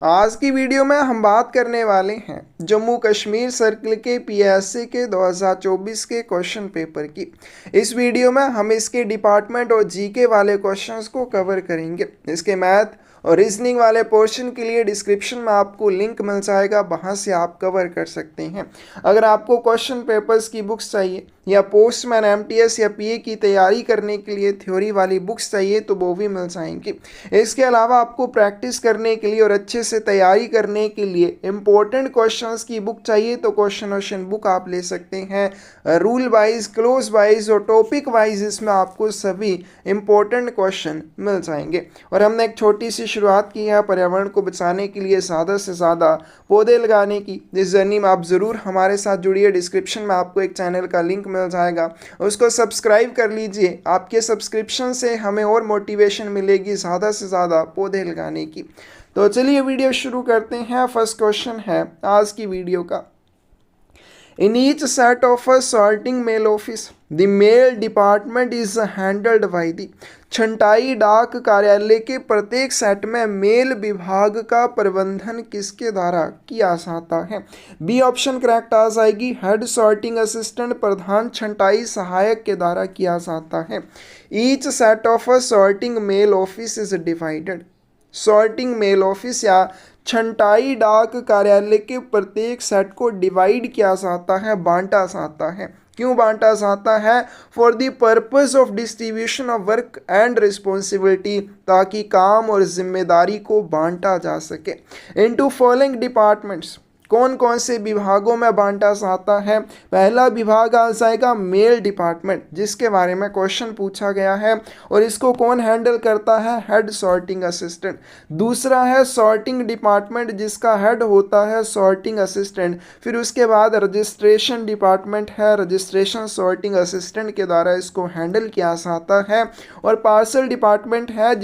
आज की वीडियो में हम बात करने वाले हैं जम्मू कश्मीर सर्कल के पीएससी के 2024 के क्वेश्चन पेपर की। इस वीडियो में हम इसके डिपार्टमेंट और जीके वाले क्वेश्चंस को कवर करेंगे। इसके मैथ और रीजनिंग वाले पोर्शन के लिए डिस्क्रिप्शन में आपको लिंक मिल जाएगा, वहां से आप कवर कर सकते हैं। अगर आपको क्वेश्चन पेपर्स की बुक्स चाहिए या पोस्टमैन एमटीएस या पीए की तैयारी करने के लिए थ्योरी वाली बुक्स चाहिए तो वो भी मिल जाएंगी। इसके अलावा आपको प्रैक्टिस करने के लिए और अच्छे से तैयारी करने के लिए इंपॉर्टेंट क्वेश्चंस की बुक चाहिए तो क्वेश्चन ओशन बुक आप ले सकते हैं। रूल वाइज, क्लोज वाइज और टॉपिक वाइज इसमें आपको सभी इंपॉर्टेंट क्वेश्चन मिल जाएंगे। और हमने एक छोटी सी शुरुआत की है पर्यावरण को बचाने के लिए ज़्यादा से ज़्यादा पौधे लगाने की। इस जर्नी में आप ज़रूर हमारे साथ जुड़िए। डिस्क्रिप्शन में आपको एक चैनल का लिंक मिल जाएगा, उसको सब्सक्राइब कर लीजिए। आपके सब्सक्रिप्शन से हमें और मोटिवेशन मिलेगी ज़्यादा से ज़्यादा पौधे लगाने की। तो चलिए वीडियो शुरू करते हैं। फर्स्ट क्वेश्चन है आज की वीडियो का। In each set of a sorting mail office, the mail department is handled by the छंटाई डाक कार्यालय के प्रत्येक सेट में मेल विभाग का प्रबंधन किसके द्वारा किया जाता है? बी ऑप्शन करेक्ट आ जाएगी। हेड सॉर्टिंग असिस्टेंट, प्रधान छंटाई सहायक के द्वारा किया जाता है। Each set of a sorting mail office is divided. Sorting mail office या छंटाई डाक कार्यालय के प्रत्येक सेट को डिवाइड किया जाता है, बांटा जाता है। क्यों बांटा जाता है? For the purpose of distribution of work and responsibility, ताकि काम और जिम्मेदारी को बांटा जा सके। इनटू फॉलोइंग डिपार्टमेंट्स, कौन कौन से विभागों में बांटा जाता है? पहला विभाग आ जाएगा मेल डिपार्टमेंट, जिसके बारे में क्वेश्चन पूछा गया है और इसको कौन हैंडल करता है? Head sorting assistant. दूसरा है सॉर्टिंग डिपार्टमेंट, जिसका हेड होता है सॉर्टिंग असिस्टेंट। फिर उसके बाद रजिस्ट्रेशन डिपार्टमेंट है, रजिस्ट्रेशन सॉर्टिंग असिस्टेंट के द्वारा इसको हैंडल किया जाता है। और पार्सल डिपार्टमेंट है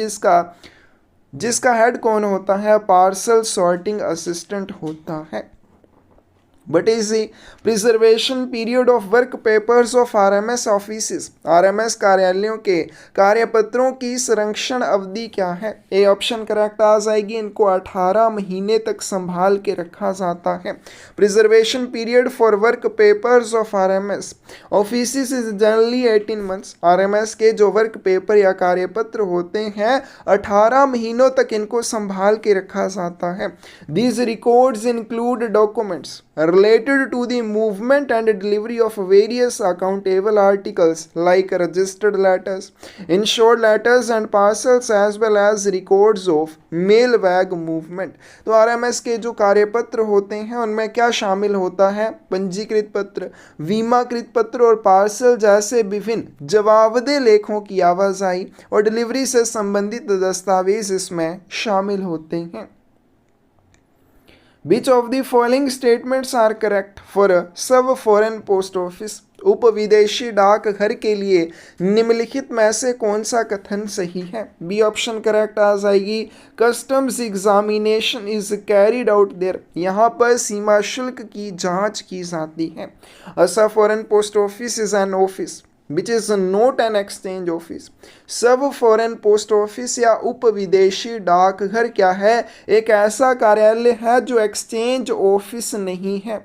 जिसका हेड कौन होता है? पार्सल सॉर्टिंग असिस्टेंट होता है। What is the preservation period of work papers of RMS offices? RMS कार्यालयों के कार्यपत्रों की संरक्षण अवधि क्या है? ए ऑप्शन करेक्ट आ जाएगी। इनको 18 महीने तक संभाल के रखा जाता है। Preservation period for work papers of RMS offices is generally 18 months. RMS के जो वर्क पेपर या कार्यपत्र होते हैं 18 महीनों तक इनको संभाल के रखा जाता है। These records include documents related to the movement and delivery of various accountable articles like registered letters, insured letters and parcels, as well as records of mail bag movement। तो आरएमएस के जो कार्यपत्र होते हैं उनमें क्या शामिल होता है? पंजीकृत पत्र, बीमाकृत पत्र और पार्सल जैसे विभिन्न जवाबदेह लेखों की आवाजाही और डिलीवरी से संबंधित दस्तावेज इसमें शामिल होते हैं। Which of the following statements are correct for a सब फॉरेन पोस्ट ऑफिस? उप विदेशी डाक घर के लिए निम्नलिखित में से कौन सा कथन सही है? बी ऑप्शन करेक्ट आ जाएगी। Customs examination is carried out there, यहाँ पर सीमा शुल्क की जांच की जाती है। असा foreign post office is an office which is not an exchange office। सब फॉरेन पोस्ट ऑफिस या उप विदेशी डाकघर क्या है? एक ऐसा कार्यालय है जो एक्सचेंज ऑफिस नहीं है।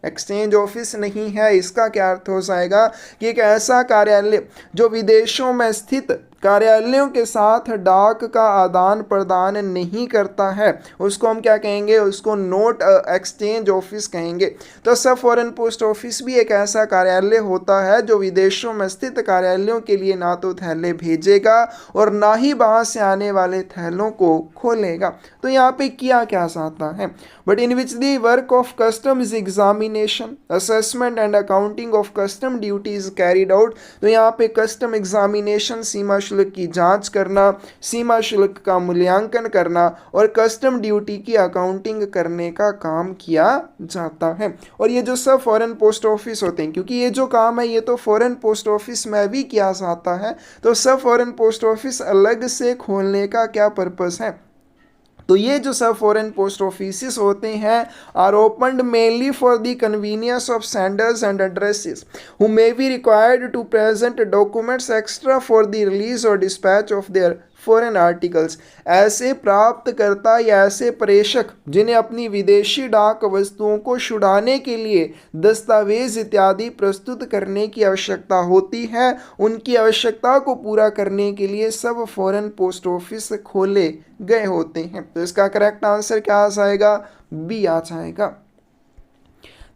एक्सचेंज ऑफिस नहीं है, इसका क्या अर्थ हो जाएगा कि एक ऐसा कार्यालय जो विदेशों में स्थित कार्यालयों के साथ डाक का आदान प्रदान नहीं करता है उसको हम क्या कहेंगे? उसको नोट एक्सचेंज ऑफिस कहेंगे। तो सब फॉरेन पोस्ट ऑफिस भी एक ऐसा कार्यालय होता है जो विदेशों में स्थित कार्यालयों के लिए ना तो थैले भेजेगा और ना ही बाहर से आने वाले थैलों को खोलेगा। तो यहाँ पे किया क्या जाता है? But in which the work of customs examination, assessment and accounting of custom duty is carried out. तो यहाँ पे कस्टम एग्जामिनेशन, सीमा शुल्क की जांच करना, सीमा शुल्क का मूल्यांकन करना और कस्टम ड्यूटी की अकाउंटिंग करने का काम किया जाता है। और ये जो सब फॉरेन पोस्ट ऑफिस होते हैं, क्योंकि ये जो काम है ये तो फॉरेन पोस्ट ऑफिस में भी किया जाता है, तो सब फॉरेन पोस्ट ऑफिस अलग से खोलने का क्या पर्पस है? तो ये जो सब फॉरेन पोस्ट ऑफिस होते हैं are opened mainly for the convenience of senders and addressees who may be required to present documents extra for the release और dispatch of their foreign articles, ऐसे प्राप्तकर्ता या ऐसे प्रेषक जिन्हें अपनी विदेशी डाक वस्तुओं को छुड़ाने के लिए दस्तावेज इत्यादि प्रस्तुत करने की आवश्यकता होती है, उनकी आवश्यकता को पूरा करने के लिए सब फॉरेन पोस्ट ऑफिस खोले गए होते हैं। तो इसका करेक्ट आंसर क्या आ जाएगा? बी आ जाएगा।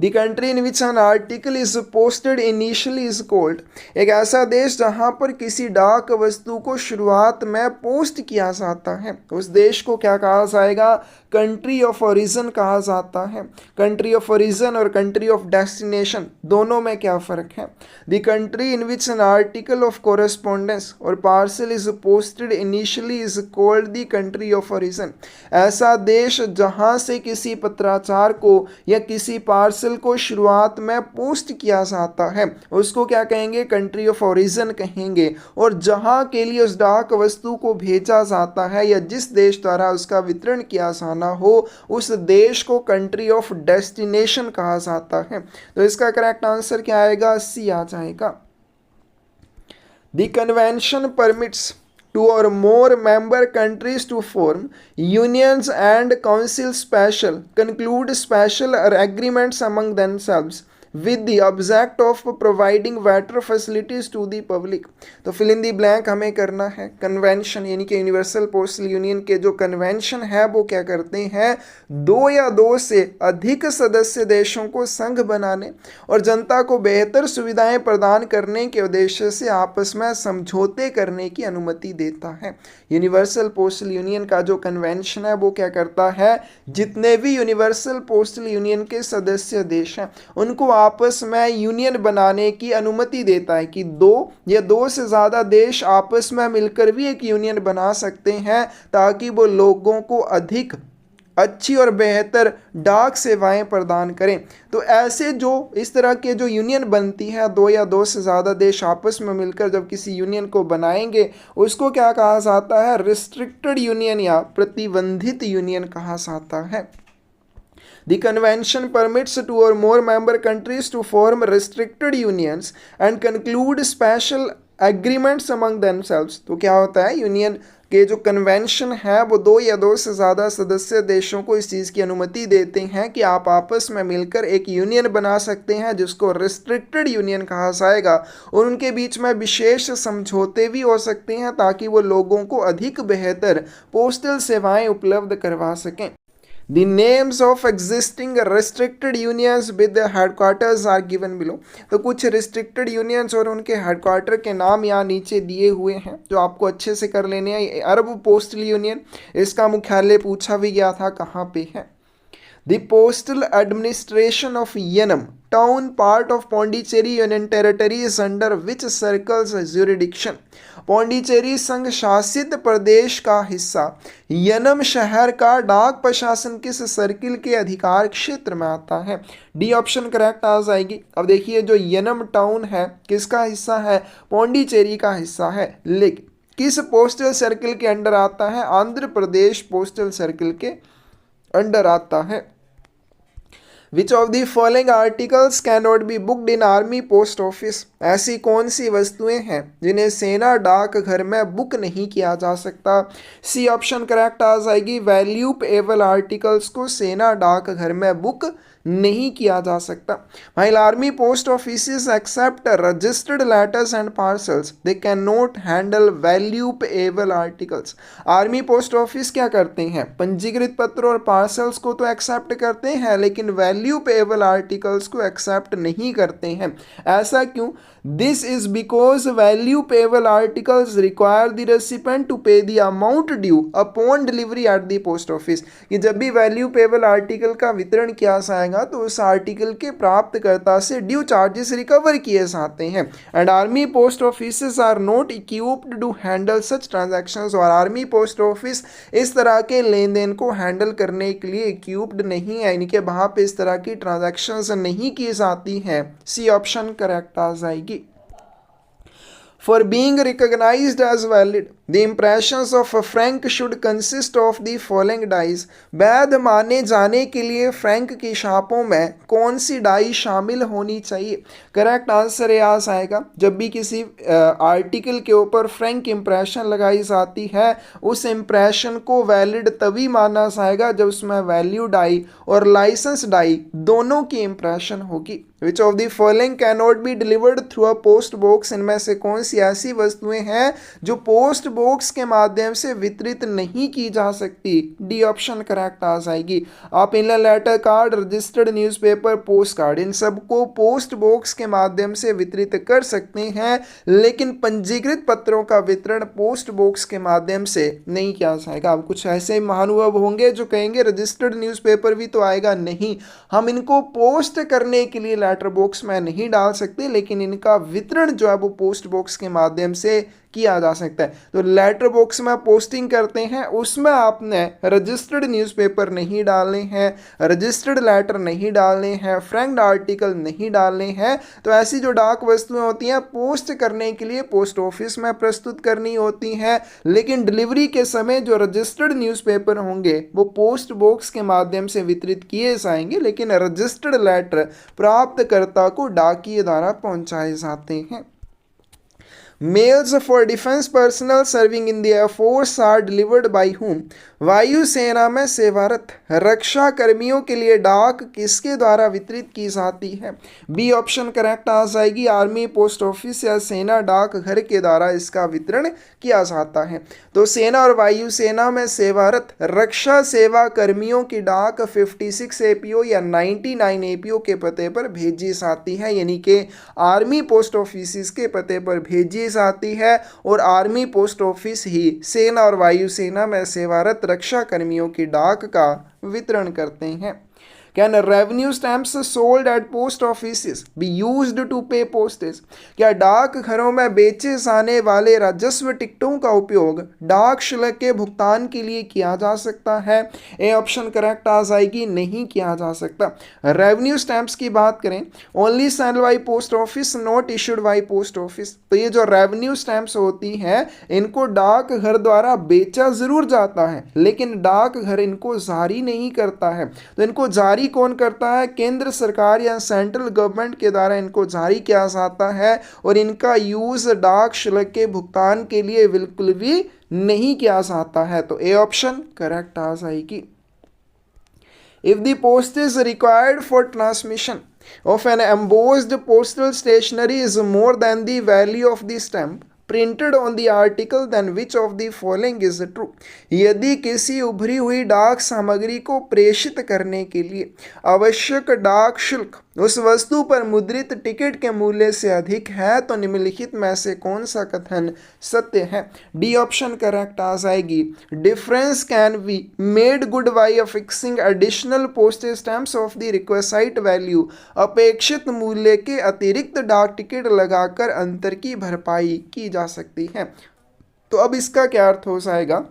The country in which an article is posted initially is called, एक ऐसा देश जहां पर किसी डाक वस्तु को शुरुआत में पोस्ट किया जाता है, उस देश को क्या कहा जाएगा? कंट्री ऑफ ओरिजिन कहा जाता है। कंट्री ऑफ ओरिजिन और कंट्री ऑफ डेस्टिनेशन दोनों में क्या फ़र्क है? The country in which an article of correspondence और parcel is posted initially is called the country of origin, ऐसा देश जहां से किसी पत्राचार को या किसी पार्सल को शुरुआत में पोस्ट किया जाता है उसको क्या कहेंगे? कंट्री ऑफ ओरिजिन कहेंगे। और जहां के लिए उस डाक वस्तु को भेजा जाता है या जिस देश द्वारा उसका वितरण किया जाना हो उस देश को कंट्री ऑफ डेस्टिनेशन कहा जाता है। तो इसका करेक्ट आंसर क्या आएगा? सी आ जाएगा। The convention permits two or more member countries to form unions and council special conclude special agreements among themselves with the object of providing better facilities to the public। तो fill in the blank हमें करना है। Convention यानी कि universal postal union के जो convention है वो क्या करते हैं? दो या दो से अधिक सदस्य देशों को संघ बनाने और जनता को बेहतर सुविधाएं प्रदान करने के उद्देश्य से आपस में समझौते करने की अनुमति देता है। यूनिवर्सल पोस्टल यूनियन का जो कन्वेंशन है वो क्या करता है? जितने भी यूनिवर्सल पोस्टल यूनियन के सदस्य देश हैं उनको आपस में यूनियन बनाने की अनुमति देता है कि दो या दो से ज़्यादा देश आपस में मिलकर भी एक यूनियन बना सकते हैं ताकि वो लोगों को अधिक अच्छी और बेहतर डाक सेवाएं प्रदान करें। तो ऐसे जो इस तरह के जो यूनियन बनती है, दो या दो से ज़्यादा देश आपस में मिलकर जब किसी यूनियन को बनाएंगे उसको क्या कहा जाता है? रिस्ट्रिक्टेड यूनियन या प्रतिबंधित यूनियन कहा जाता है। The convention permits two or more member countries to form restricted unions and conclude special agreements among themselves। तो क्या होता है? यूनियन के जो कन्वेंशन है वो दो या दो से ज़्यादा सदस्य देशों को इस चीज़ की अनुमति देते हैं कि आप आपस में मिलकर एक यूनियन बना सकते हैं जिसको रिस्ट्रिक्टेड यूनियन कहा जाएगा और उनके बीच में विशेष समझौते भी हो सकते हैं ताकि वो लोगों को अधिक बेहतर पोस्टल सेवाएं उपलब्ध करवा सकें। The names of existing restricted unions with the headquarters are given below। तो कुछ restricted unions और उनके headquarter के नाम यहाँ नीचे दिए हुए हैं जो आपको अच्छे से कर लेने हैं। अरब पोस्टल यूनियन, इसका मुख्यालय पूछा भी गया था कहाँ पे है। The postal administration of Yanam town part of Pondicherry Union Territory is under which circle's jurisdiction। Pondicherry संघ शासित प्रदेश का हिस्सा यनम शहर का डाक प्रशासन किस सर्किल के अधिकार क्षेत्र में आता है? डी ऑप्शन करेक्ट आ जाएगी। अब देखिए जो यनम टाउन है किसका हिस्सा है? पौंडीचेरी का हिस्सा है, लेकिन किस पोस्टल सर्किल के अंडर आता है? आंध्र प्रदेश पोस्टल सर्किल के अंडर आता है। Which of the following articles cannot be booked in army post office? ऐसी कौन सी वस्तुएं हैं जिन्हें सेना डाक घर में बुक नहीं किया जा सकता? सी ऑप्शन करेक्ट आ जाएगी। वैल्यूएबल आर्टिकल्स को सेना डाक घर में बुक नहीं किया जा सकता। While army post offices accept registered letters and parcels, they cannot handle valuable articles। Army post office क्या करते हैं? पंजीकृत पत्र और पार्सल्स को तो एक्सेप्ट करते हैं लेकिन वैल्यूएबल आर्टिकल्स को एक्सेप्ट नहीं करते हैं। ऐसा क्यों? This is because valuable articles require the recipient to pay the amount due upon delivery at the post office. कि जब भी वैल्यूएबल आर्टिकल का वितरण किया जाएगा तो उस आर्टिकल के प्राप्तकर्ता से ड्यू चार्जेस रिकवर किए जाते हैं। And army post office are not equipped to handle such transactions. और आर्मी पोस्ट ऑफिस इस तरह के लेन देन को हैंडल करने के लिए इक्विप्ड नहीं है, इनके वहाँ पे इस तरह की ट्रांजैक्शंस नहीं की जाती हैं। सी ऑप्शन करेक्ट आ जाएगी। For being recognized as valid, the impressions of frank should consist of the following dies. वैध माने जाने के लिए फ्रैंक की छापों में कौन सी डाई शामिल होनी चाहिए? करेक्ट आंसर यहाँ आएगा, जब भी किसी आर्टिकल के ऊपर फ्रैंक इम्प्रेशन लगाई जाती है उस इम्प्रेशन को वैलिड तभी माना जाएगा जब उसमें वैल्यू डाई और लाइसेंस डाई दोनों की इम्प्रेशन होगी। विच of the following can not be delivered through a post box. इनमें से कौन सी ऐसी वस्तुएं हैं जो पोस्ट बॉक्स के माध्यम से वितरित नहीं की जा सकती? डी ऑप्शन करेक्ट आ जाएगी। आप इन letter card, registered newspaper, post card, इन सबको पोस्ट बॉक्स के माध्यम से वितरित कर सकते हैं, लेकिन पंजीकृत पत्रों का वितरण पोस्ट बॉक्स के माध्यम से नहीं किया जाएगा। अब कुछ ऐसे महानुभाव होंगे जो कहेंगे रजिस्टर्ड न्यूज़पेपर भी तो आएगा, नहीं, हम इनको पोस्ट करने के लिए लेटर बॉक्स में नहीं डाल सकते, लेकिन इनका वितरण जो है वो पोस्ट बॉक्स के माध्यम से किया जा सकता है। तो लेटर बॉक्स में पोस्टिंग करते हैं उसमें आपने रजिस्टर्ड न्यूज़पेपर नहीं डालने हैं, रजिस्टर्ड लेटर नहीं डालने हैं, फ्रैंक्ड आर्टिकल नहीं डालने हैं। तो ऐसी जो डाक वस्तुएं होती हैं पोस्ट करने के लिए पोस्ट ऑफिस में प्रस्तुत करनी होती हैं, लेकिन डिलीवरी के समय जो रजिस्टर्ड न्यूज़पेपर होंगे वो पोस्ट बॉक्स के माध्यम से वितरित किए जाएंगे, लेकिन रजिस्टर्ड लेटर प्राप्तकर्ता को डाकिए द्वारा पहुंचाए जाते हैं। Mails for defense personnel serving in the Air Force are delivered by whom? वायुसेना में सेवारत रक्षा कर्मियों के लिए डाक किसके द्वारा वितरित की जाती है? बी ऑप्शन करेक्ट आ जाएगी। आर्मी, पोस्ट ऑफिस या सेना डाक घर के द्वारा इसका वितरण किया जाता है। तो सेना और वायुसेना में सेवारत रक्षा सेवा कर्मियों की डाक 56 एपीओ या 99 एपीओ के पते पर भेजी जाती है, यानी कि आर्मी पोस्ट ऑफिस के पते पर भेजी जाती है और आर्मी पोस्ट ऑफिस ही सेना और वायुसेना में सेवारत रक्षा कर्मियों की डाक का वितरण करते हैं। Can revenue stamps sold at post offices be used to pay postage? क्या डाक घरों में बेचे जाने वाले राजस्व टिकटों का उपयोग डाक शुल्क के भुगतान के लिए किया जा सकता है? ए ऑप्शन करेक्ट आ जाएगी, नहीं किया जा सकता। रेवेन्यू स्टैंप्स की बात करें, only sell by post office, not issued by post office. तो ये जो रेवेन्यू स्टैंप्स होती हैं इनको डाक घर द्वारा बेचा जरूर जाता है, लेकिन डाक घर इनको जारी नहीं करता है। तो इनको जारी कौन करता है? केंद्र सरकार या सेंट्रल गवर्नमेंट के द्वारा इनको जारी किया जाता है और इनका यूज डाक शुल्क के भुगतान के लिए बिल्कुल भी नहीं किया जाता है। तो ए ऑप्शन करेक्ट आ जाएगी। If the postage required for transmission of an embossed postal stationery is more than the value of the stamp printed on the article, then which of the following is true? यदि किसी उभरी हुई डाक सामग्री को प्रेषित करने के लिए आवश्यक डाक शुल्क उस वस्तु पर मुद्रित टिकट के मूल्य से अधिक है तो निम्नलिखित में से कौन सा कथन सत्य है? डी ऑप्शन करेक्ट आ जाएगी। Difference can be made good by affixing additional postage stamps of the requisite value. अपेक्षित मूल्य के अतिरिक्त डाक टिकट लगाकर अंतर की भरपाई की जा सकती है। तो अब इसका क्या अर्थ हो जाएगा?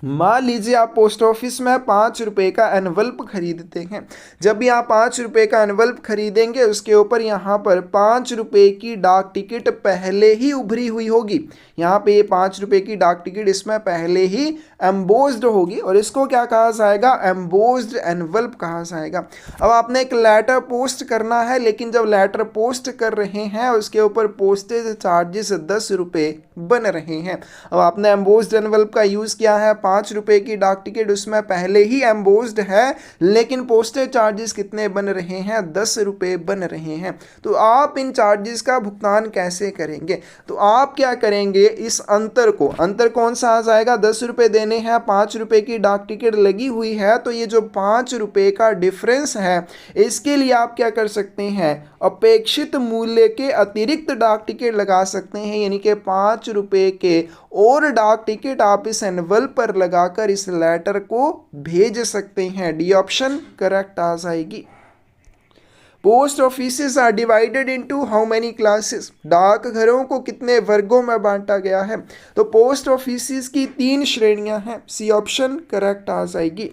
मान लीजिए आप पोस्ट ऑफिस में 5 रुपये का एनवल्प खरीदते हैं। जब भी आप 5 रुपये का एनवल्प खरीदेंगे उसके ऊपर यहाँ पर 5 रुपये की डाक टिकट पहले ही उभरी हुई होगी। यहाँ पे ये 5 रुपये की डाक टिकट इसमें पहले ही एम्बोस्ड होगी और इसको क्या कहा जाएगा? एम्बोस्ड एनवल्प कहा जाएगा। अब आपने एक लेटर पोस्ट करना है, लेकिन जब लेटर पोस्ट कर रहे हैं उसके ऊपर पोस्टेज चार्जेस 10 रुपये बन रहे हैं। अब आपने एम्बोस्ड एनवल्प का यूज़ किया है, 5 रुपये की डाक टिकट उसमें पहले ही एम्बोस्ड है, लेकिन पोस्टेज चार्जेस कितने बन रहे हैं? 10 रुपये बन रहे हैं। तो आप इन चार्जेस का भुगतान कैसे करेंगे? तो आप क्या करेंगे, इस अंतर कौन सा आ जाएगा? 10 रुपये देने हैं, 5 रुपये की डाक टिकट लगी हुई है, तो ये जो 5 रुपये का डिफरेंस है इसके लिए आप क्या कर सकते हैं? अपेक्षित मूल्य के अतिरिक्त डाक टिकट लगा सकते हैं, यानी कि 5 रुपये के और डाक टिकट आप इस एनवल्प पर लगाकर इस लेटर को भेज सकते हैं। डी ऑप्शन करेक्ट आ जाएगी। Post offices are divided into how many classes? डाक घरों को कितने वर्गों में बांटा गया है? तो पोस्ट ऑफिसेज की 3 श्रेणियां हैं। सी ऑप्शन करेक्ट आ जाएगी।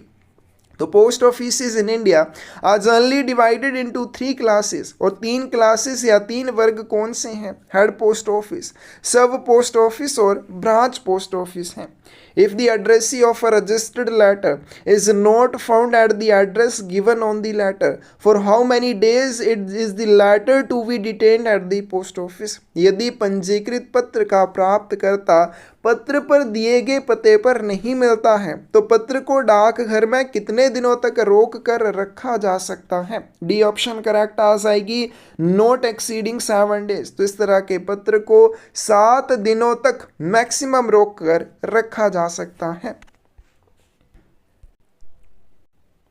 तो post office in India are generally divided into 3 classes, और 3 क्लासेस या 3 वर्ग कौन से हैं? Head post office, sub post office और ब्रांच पोस्ट ऑफिस हैं। If the addressee of a registered letter is not found at the address given on the letter, for how many days it is the letter to be detained at the post office? यदि पंजीकृत पत्र का प्राप्तकर्ता पत्र पर दिए गए पते पर नहीं मिलता है तो पत्र को डाकघर में कितने दिनों तक रोक कर रखा जा सकता है? डी ऑप्शन करेक्ट आ जाएगी, नॉट एक्सीडिंग 7 डेज। तो इस तरह के पत्र को 7 दिनों तक मैक्सिमम रोक कर रखा जा सकता है।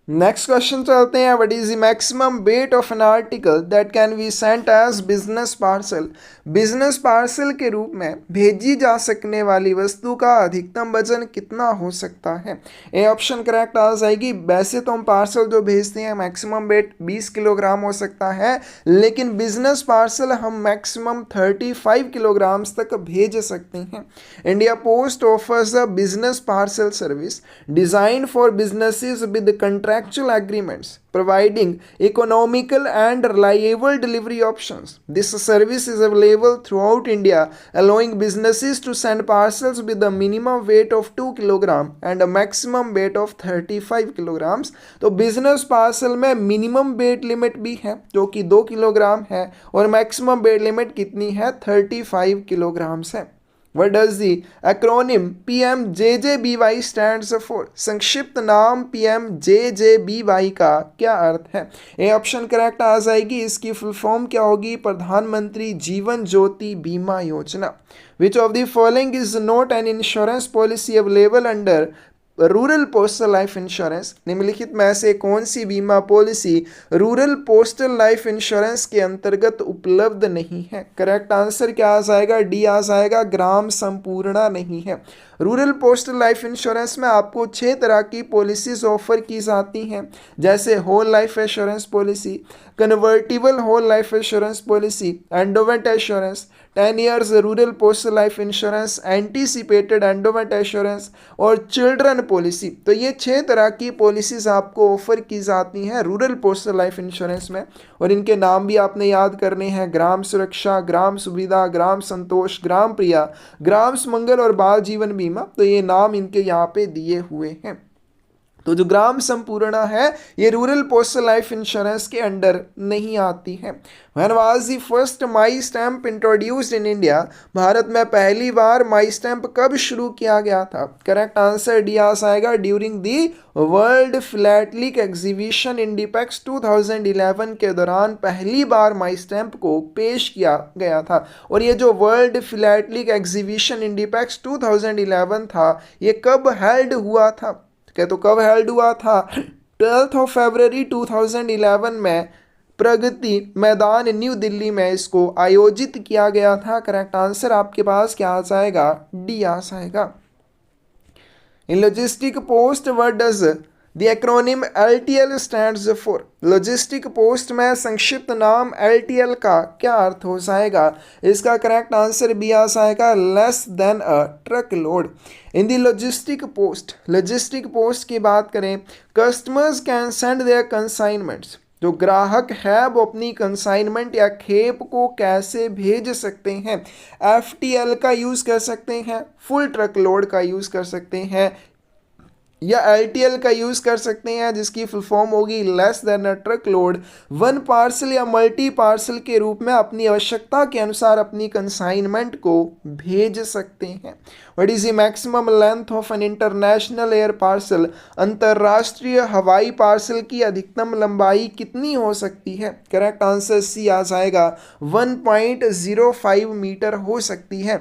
नेक्स्ट क्वेश्चन चलते हैं। What is the maximum weight of an article that can be sent as business parcel? Business parcel के रूप में भेजी जा सकने वाली वस्तु का अधिकतम वजन कितना हो सकता है? ए ऑप्शन करेक्ट आ जाएगी। वैसे तो हम पार्सल जो भेजते हैं मैक्सिमम वेट 20 किलोग्राम हो सकता है, लेकिन बिजनेस पार्सल हम मैक्सिमम 35 किलोग्राम्स तक भेज सकते हैं। India post offers a business parcel service design for businesses with contractual agreements providing economical and reliable delivery options. This service is available throughout India, allowing businesses to send parcels with a minimum weight of 2 kg and a maximum weight of 35 kilograms. तो business parcel में minimum weight limit भी है जो कि 2 kilogram है, और maximum weight limit कितनी है? 35 किलोग्राम्स है। What does the acronym PMJJBY stands for? संक्षिप्त नाम PMJJBY का क्या अर्थ है? ए ऑप्शन करेक्ट आ जाएगी। इसकी फुल फॉर्म क्या होगी? प्रधानमंत्री जीवन ज्योति बीमा योजना। Which of the following is not an insurance policy available under rural postal life insurance? निम्नलिखित में से कौन सी बीमा policy rural postal life insurance के अंतर्गत उपलब्ध नहीं है? करेक्ट आंसर क्या आ जाएगा? डी आ जाएगा, ग्राम संपूर्णा नहीं है। रूरल पोस्टल लाइफ इंश्योरेंस में आपको 6 तरह की पॉलिसीज ऑफर की जाती हैं, जैसे whole life assurance policy, convertible whole life assurance policy, endowment assurance, 10 years rural postal life insurance, anticipated endowment assurance और चिल्ड्रन पॉलिसी। तो ये 6 तरह की पॉलिसीज आपको ऑफर की जाती हैं रूरल पोस्टल लाइफ इंश्योरेंस में, और इनके नाम भी आपने याद करने हैं। ग्राम सुरक्षा, ग्राम सुविधा, ग्राम संतोष, ग्राम प्रिया, ग्राम सुमंगल और बाल जीवन बीमा। तो ये नाम इनके यहाँ पे दिए हुए हैं। तो जो ग्राम संपूर्णा है ये रूरल पोस्टल लाइफ इंश्योरेंस के अंडर नहीं आती है। When was the first my stamp introduced in India? Bharat में पहली बार माई स्टैम्प कब शुरू किया गया था? करेक्ट आंसर डी आ जाएगा, ड्यूरिंग दी वर्ल्ड फिलैटलिक एग्जीबिशन इंडिपेक्स 2011 के दौरान पहली बार माई स्टैम्प को पेश किया गया था। और ये जो वर्ल्ड फिलैटलिक एग्जीबिशन इंडिपेक्स 2011 था ये कब हेल्ड हुआ था? तो कब हेल्ड हुआ था? 12 फरवरी 2011 में प्रगति मैदान न्यू दिल्ली में इसको आयोजित किया गया था। करेक्ट आंसर आपके पास क्या आ जाएगा? डी आ जाएगा। In logistic post what does the acronym LTL stands for? Logistic post में संक्षिप्त नाम LTL का क्या अर्थ हो जाएगा? इसका करेक्ट आंसर भी आ जाएगा, less than a truck load. In the logistic post की बात करें, customers can send their consignments. जो ग्राहक है वो अपनी कंसाइनमेंट या खेप को कैसे भेज सकते हैं? FTL का यूज़ कर सकते हैं, फुल ट्रक लोड का यूज़ कर सकते हैं, या LTL का यूज़ कर सकते हैं जिसकी फुल फॉर्म होगी लेस देन अ ट्रक लोड। वन पार्सल या मल्टी पार्सल के रूप में अपनी आवश्यकता के अनुसार अपनी कंसाइनमेंट को भेज सकते हैं। What is the maximum length of an international air parcel? अंतर्राष्ट्रीय हवाई पार्सल की अधिकतम लंबाई कितनी हो सकती है? करेक्ट आंसर सी आ जाएगा, 1.05 मीटर हो सकती है।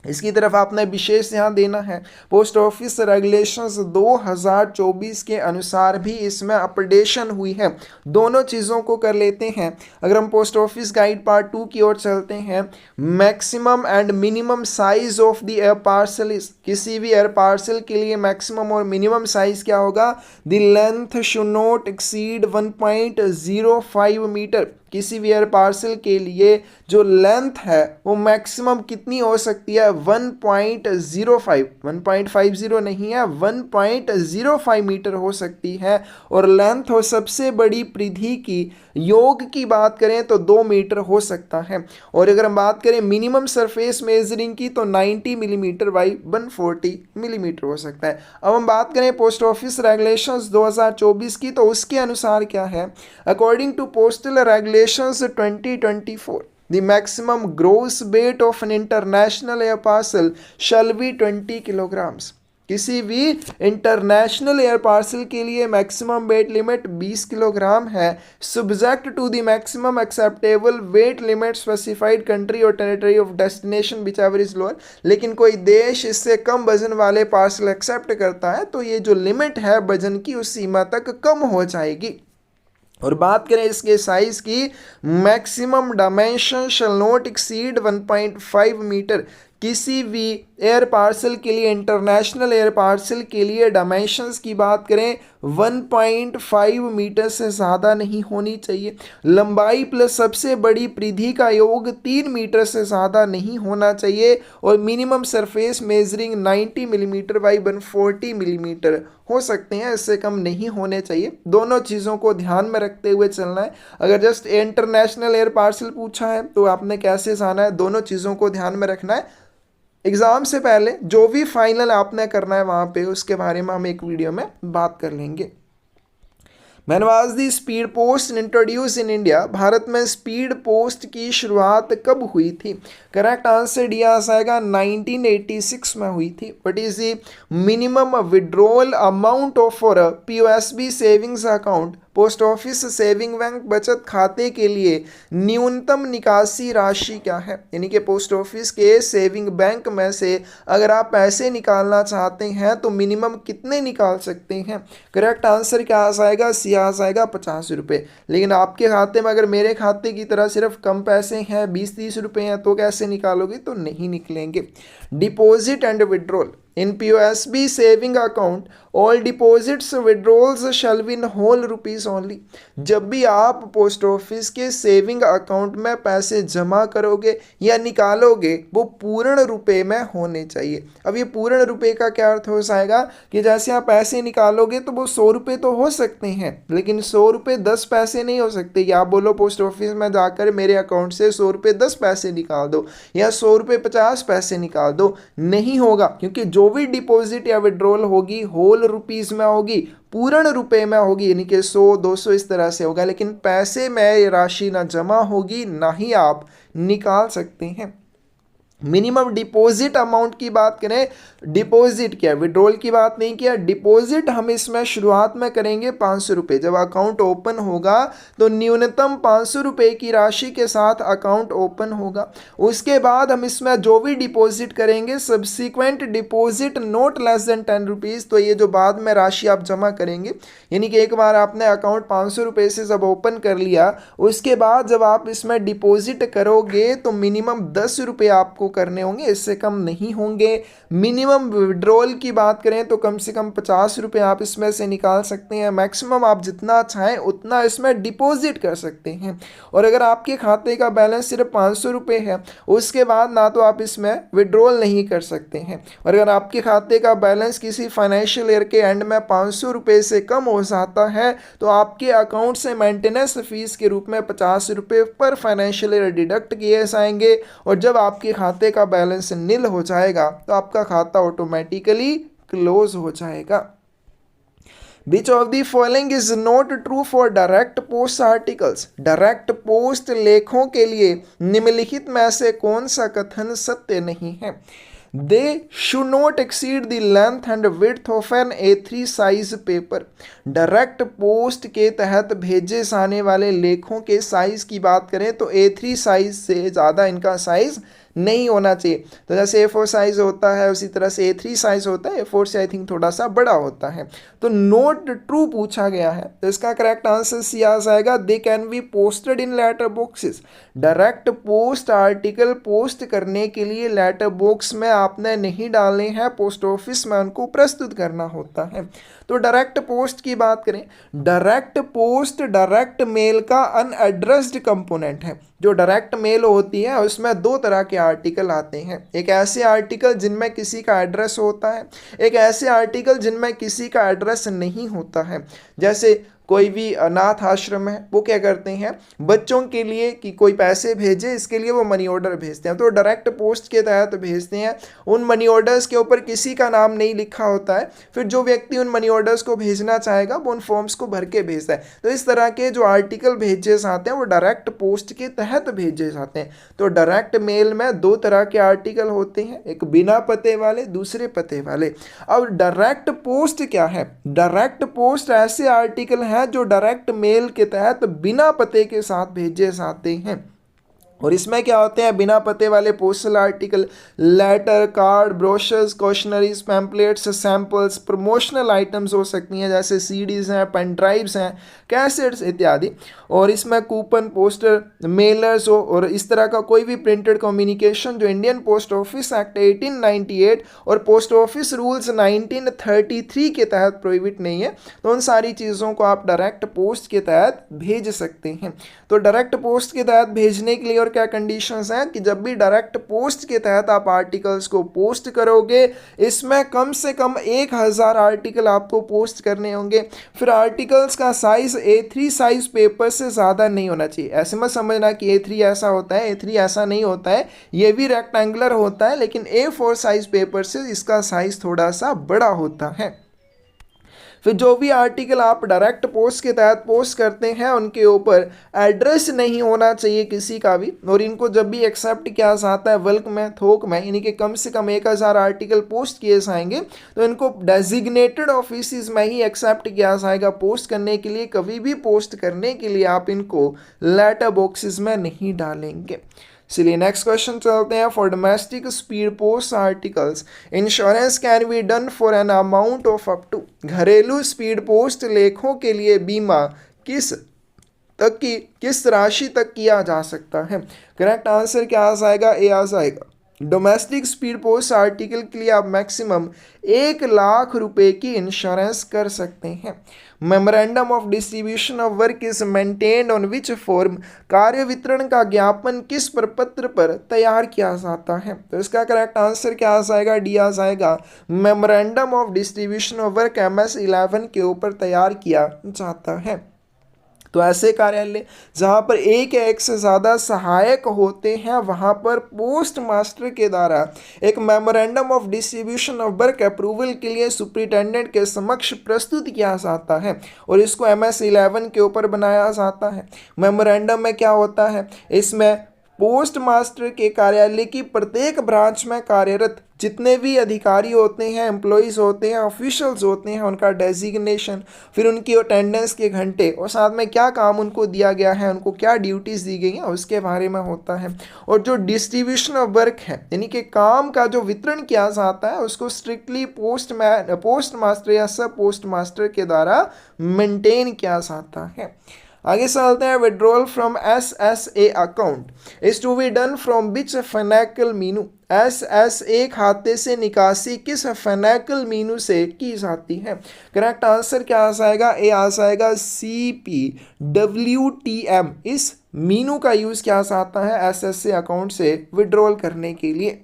इसकी तरफ आपने विशेष ध्यान देना है। पोस्ट ऑफिस रेगुलेशंस 2024 के अनुसार भी इसमें अपडेशन हुई है। दोनों चीज़ों को कर लेते हैं। अगर हम पोस्ट ऑफिस गाइड पार्ट 2 की ओर चलते हैं, maximum and minimum size of the air parcel is, किसी भी एयर पार्सल के लिए मैक्सिमम और मिनिमम साइज क्या होगा? The length should not exceed 1.05 metre. किसी भी एयर पार्सल के लिए जो लेंथ है वो मैक्सिमम कितनी हो सकती है? 1.05, 1.50 नहीं है, 1.05 मीटर हो सकती है। और लेंथ हो सबसे बड़ी परिधि की योग की बात करें तो 2 मीटर हो सकता है। और अगर हम बात करें मिनिमम सरफेस मेजरिंग की तो 90 मिलीमीटर बाई 140 मिलीमीटर हो सकता है। अब हम बात करें पोस्ट ऑफिस रेगुलेशंस 2024 की, तो उसके अनुसार क्या है? According to postal regulations 2024, the maximum gross weight of an international air parcel shall be 20 kilograms। किसी भी इंटरनेशनल एयर पार्सल के लिए मैक्सिमम वेट लिमिट 20 किलोग्राम है, subject to the maximum acceptable weight limit specified country और territory of destination whichever is lower. लेकिन कोई देश इससे कम वजन वाले पार्सल एक्सेप्ट करता है तो ये जो लिमिट है वजन की उस सीमा तक कम हो जाएगी। और बात करें इसके साइज की, maximum dimension shall not exceed 1.5 metre. किसी भी एयर पार्सल के लिए, इंटरनेशनल एयर पार्सल के लिए डायमेंशंस की बात करें 1.5 मीटर से ज़्यादा नहीं होनी चाहिए। लंबाई प्लस सबसे बड़ी परिधि का योग 3 मीटर से ज़्यादा नहीं होना चाहिए। और minimum surface measuring 90 millimetre by 140 millimetre हो सकते हैं, इससे कम नहीं होने चाहिए। दोनों चीज़ों को ध्यान में रखते हुए चलना है। अगर जस्ट इंटरनेशनल एयर पार्सल पूछा है तो आपने कैसे जाना है, दोनों चीज़ों को ध्यान में रखना है। एग्ज़ाम से पहले जो भी फाइनल आपने करना है वहाँ पे उसके बारे में हम एक वीडियो में बात कर लेंगे। When was the speed post introduce in India? Bharat में स्पीड पोस्ट की शुरुआत कब हुई थी? करेक्ट आंसर डी आ जाएगा 1986 में हुई थी। What is the minimum withdrawal amount of for POSB savings account? Post office saving bank बचत खाते के लिए न्यूनतम निकासी राशि क्या है? यानी कि पोस्ट ऑफिस के सेविंग बैंक में से अगर आप पैसे निकालना चाहते हैं तो मिनिमम कितने निकाल सकते हैं? करेक्ट आंसर क्या आ जाएगा? सी आ जाएगा 50 रुपये। लेकिन आपके खाते में अगर मेरे खाते की तरह सिर्फ कम पैसे हैं, 20-30 रुपये हैं, तो कैसे निकालोगे? तो नहीं निकलेंगे। Deposit and withdrawal in POSB saving account all deposits withdrawals shall be in whole rupees only. जब भी आप पोस्ट ऑफिस के सेविंग अकाउंट में पैसे जमा करोगे या निकालोगे वो पूर्ण रुपए में होने चाहिए। अब ये पूर्ण रुपए का क्या अर्थ हो जाएगा कि जैसे आप पैसे निकालोगे तो वो 100 रुपये तो हो सकते हैं, लेकिन 100 रुपये 10 पैसे नहीं हो सकते कि आप बोलो पोस्ट ऑफिस में जाकर मेरे अकाउंट से 100 रुपये 10 पैसे निकाल दो या 100 रुपये 50 पैसे निकाल दो। नहीं होगा, क्योंकि जो भी डिपॉजिट या विड्रॉल होगी होल रुपीज में होगी, पूर्ण रुपए में होगी, यानी कि 100-200 इस तरह से होगा। लेकिन पैसे में राशि ना जमा होगी ना ही आप निकाल सकते हैं। मिनिमम डिपॉजिट अमाउंट की बात करें, डिपॉजिट क्या, विड्रॉल की बात नहीं किया, डिपॉजिट हम इसमें शुरुआत में करेंगे 500 रुपये। जब अकाउंट ओपन होगा तो न्यूनतम 500 रुपये की राशि के साथ अकाउंट ओपन होगा। उसके बाद हम इसमें जो भी डिपॉजिट करेंगे, subsequent deposit not less than 10 rupees, तो ये जो बाद में राशि आप जमा करेंगे, यानी कि एक बार आपने अकाउंट 500 रुपये से जब ओपन कर लिया, उसके बाद जब आप इसमें डिपॉजिट करोगे तो मिनिमम 10 रुपये आपको करने होंगे, इससे कम नहीं होंगे। मिनिमम विड्रॉल की बात करें तो कम से कम 50 रुपये आप इसमें से निकाल सकते हैं। मैक्सिमम आप जितना चाहें उतना इसमें डिपॉजिट कर सकते हैं। और अगर आपके खाते का बैलेंस सिर्फ 500 रुपये है, उसके बाद ना तो आप इसमें विड्रॉल नहीं कर सकते हैं। और अगर आपके खाते का बैलेंस किसी फाइनेंशियल ईयर के एंड में 500 रुपये से कम हो जाता है तो आपके अकाउंट से मेंटेनेंस फीस के रूप में 50 रुपये पर फाइनेंशियल ईयर डिडक्ट किए जाएंगे। और जब आपके खाते का बैलेंस नील हो जाएगा तो आपका खाता ऑटोमेटिकली क्लोज हो जाएगा। Which of the following is not true for direct post articles? Direct post लेखों के लिए निम्नलिखित में से कौन सा कथन सत्य नहीं है? They should not exceed the length and width of an A3 size paper. Direct post के तहत भेजे जाने वाले लेखों के साइज की बात करें तो A3 साइज से ज़्यादा इनका साइज नहीं होना चाहिए। तो जैसे A4 साइज होता है उसी तरह से A3 साइज होता है, A4 से आई थिंक थोड़ा सा बड़ा होता है। तो नोट ट्रू पूछा गया है, तो इसका करेक्ट आंसर सी आ जाएगा, they can be posted in letter boxes. Direct post article post करने के लिए लेटर बॉक्स में आपने नहीं डालने हैं, पोस्ट ऑफिस में उनको प्रस्तुत करना होता है। तो डायरेक्ट पोस्ट की बात करें, डायरेक्ट पोस्ट डायरेक्ट मेल का अनएड्रेस्ड कंपोनेंट है। जो डायरेक्ट मेल होती है उसमें दो तरह के आर्टिकल आते हैं, एक ऐसे आर्टिकल जिनमें किसी का एड्रेस होता है, एक ऐसे आर्टिकल जिनमें किसी का एड्रेस नहीं होता है। जैसे कोई भी अनाथ आश्रम है, वो क्या करते हैं, बच्चों के लिए कि कोई पैसे भेजे, इसके लिए वो मनी ऑर्डर भेजते हैं, तो डायरेक्ट पोस्ट के तहत भेजते हैं। उन मनी ऑर्डर्स के ऊपर किसी का नाम नहीं लिखा होता है, फिर जो व्यक्ति उन मनी ऑर्डर्स को भेजना चाहेगा वो उन फॉर्म्स को भर के भेजता है। तो इस तरह के जो आर्टिकल भेजे जाते हैं वो डायरेक्ट पोस्ट के तहत भेजे जाते हैं। तो डायरेक्ट मेल में दो तरह के आर्टिकल होते हैं, एक बिना पते वाले, दूसरे पते वाले। अब डायरेक्ट पोस्ट क्या है, डायरेक्ट पोस्ट ऐसे आर्टिकल हैं जो डायरेक्ट मेल के तहत बिना पते के साथ भेजे जाते हैं। और इसमें क्या होते हैं बिना पते वाले postal article, letter, card, brochures, questionnaires, pamphlets, samples, promotional items हो सकती हैं जैसे सीडीज हैं, पेन ड्राइव्स हैं, कैसेट्स इत्यादि। और इसमें कूपन, पोस्टर, मेलर्स हो और इस तरह का कोई भी प्रिंटेड कम्युनिकेशन जो इंडियन पोस्ट ऑफिस एक्ट 1898 और पोस्ट ऑफिस रूल्स 1933 के तहत प्रोहिबिट नहीं है, तो उन सारी चीज़ों को आप डायरेक्ट पोस्ट के तहत भेज सकते हैं। तो डायरेक्ट पोस्ट के तहत भेजने के लिए और क्या कंडीशंस हैं कि जब भी डायरेक्ट पोस्ट के तहत आप आर्टिकल्स को पोस्ट करोगे, इसमें कम से कम 1000 आर्टिकल आपको पोस्ट करने होंगे। फिर आर्टिकल्स का साइज A3 साइज पेपर से ज़्यादा नहीं होना चाहिए। ऐसे मत समझना कि A3 ऐसा होता है, A3 ऐसा नहीं होता है, ये भी रेक्टेंगुलर होता है, लेकिन A4 साइज पेपर से इसका साइज थोड़ा सा बड़ा होता है। फिर जो भी आर्टिकल आप डायरेक्ट पोस्ट के तहत पोस्ट करते हैं उनके ऊपर एड्रेस नहीं होना चाहिए किसी का भी, और इनको जब भी एक्सेप्ट किया जाता है बल्क में, थोक में, यानी कि कम से कम 1000 आर्टिकल पोस्ट किए जाएंगे, तो इनको डेजिग्नेटेड ऑफिस में ही एक्सेप्ट किया जाएगा पोस्ट करने के लिए। कभी भी पोस्ट करने के लिए आप इनको लेटर बॉक्सेस में नहीं डालेंगे। चलिए नेक्स्ट क्वेश्चन चलते हैं। For domestic speed post articles insurance can be done for an amount of up to, घरेलू स्पीड पोस्ट लेखों के लिए बीमा किस राशि तक किया जा सकता है। करेक्ट आंसर क्या आ जाएगा, ए आ जाएगा। डोमेस्टिक स्पीड पोस्ट आर्टिकल के लिए आप मैक्सिमम 1 लाख रुपए की इंश्योरेंस कर सकते हैं। Memorandum of distribution of work is maintained on which form, कार्य वितरण का ज्ञापन किस प्रपत्र पर तैयार किया जाता है। तो इसका करेक्ट आंसर क्या आ जाएगा, डी आ जाएगा। Memorandum of distribution of work MS-11 के ऊपर तैयार किया जाता है। तो ऐसे कार्यालय जहाँ पर एक या एक से ज़्यादा सहायक होते हैं वहाँ पर पोस्ट मास्टर के द्वारा एक memorandum of distribution of work approval के लिए सुप्रिटेंडेंट के समक्ष प्रस्तुत किया जाता है और इसको MS-11 के ऊपर बनाया जाता है। मेमोरेंडम में क्या होता है, इसमें पोस्ट मास्टर के कार्यालय की प्रत्येक ब्रांच में कार्यरत जितने भी अधिकारी होते हैं, एम्प्लॉयज़ होते हैं, ऑफिशियल्स होते हैं, उनका डेजिग्नेशन, फिर उनकी अटेंडेंस के घंटे और साथ में क्या काम उनको दिया गया है, उनको क्या ड्यूटीज़ दी गई हैं, उसके बारे में होता है। और जो डिस्ट्रीब्यूशन ऑफ वर्क है, यानी कि काम का जो वितरण किया जाता है, उसको स्ट्रिक्टली पोस्ट मास्टर या सब पोस्ट मास्टर के द्वारा मेंटेन किया जाता है। आगे चलते हैं। Withdrawal from SSA account is to be done from which financial menu, SSA खाते से निकासी किस फाइनेंशियल मीनू से की जाती है। करेक्ट आंसर क्या आ जाएगा, ए आ जाएगा CPWTM। इस मीनू का यूज किया जाता है SSA अकाउंट से विड्रॉल करने के लिए।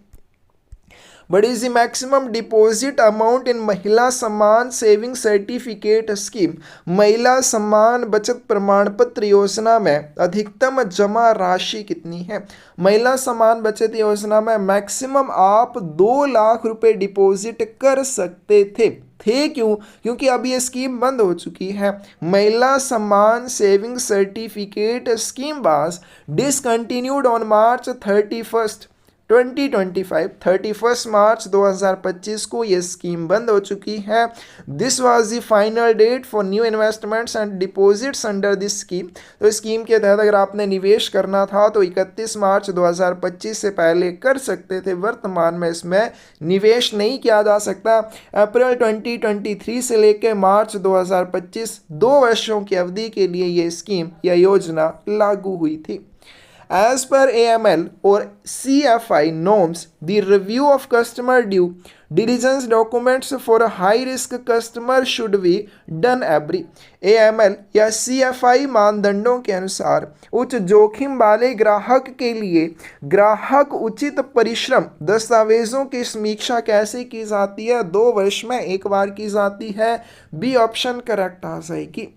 What is the maximum deposit amount in महिला सम्मान सेविंग सर्टिफिकेट स्कीम, महिला सम्मान बचत प्रमाण पत्र योजना में अधिकतम जमा राशि कितनी है। महिला सम्मान बचत योजना में मैक्सिमम आप 2 लाख रुपए डिपॉजिट कर सकते थे क्यों, क्योंकि अब ये स्कीम बंद हो चुकी है। Mahila Samman saving certificate scheme was discontinued on March 31, 2025, 31 मार्च 2025 को ये स्कीम बंद हो चुकी है। This was the final date for new investments and deposits under this scheme. तो स्कीम के तहत अगर आपने निवेश करना था तो 31 मार्च 2025 से पहले कर सकते थे। वर्तमान में इसमें निवेश नहीं किया जा सकता। अप्रैल 2023 से लेकर मार्च 2025 2 वर्षों की अवधि के लिए ये स्कीम या योजना लागू हुई थी। As per AML or CFI norms, the review of customer due diligence documents for a high risk customer should be done every AML या CFI मानदंडों के अनुसार उच्च जोखिम वाले ग्राहक के लिए ग्राहक उचित परिश्रम दस्तावेजों की समीक्षा कैसे की जाती है? 2 वर्ष में एक बार की जाती है। बी ऑप्शन करेक्ट आ जाएगी।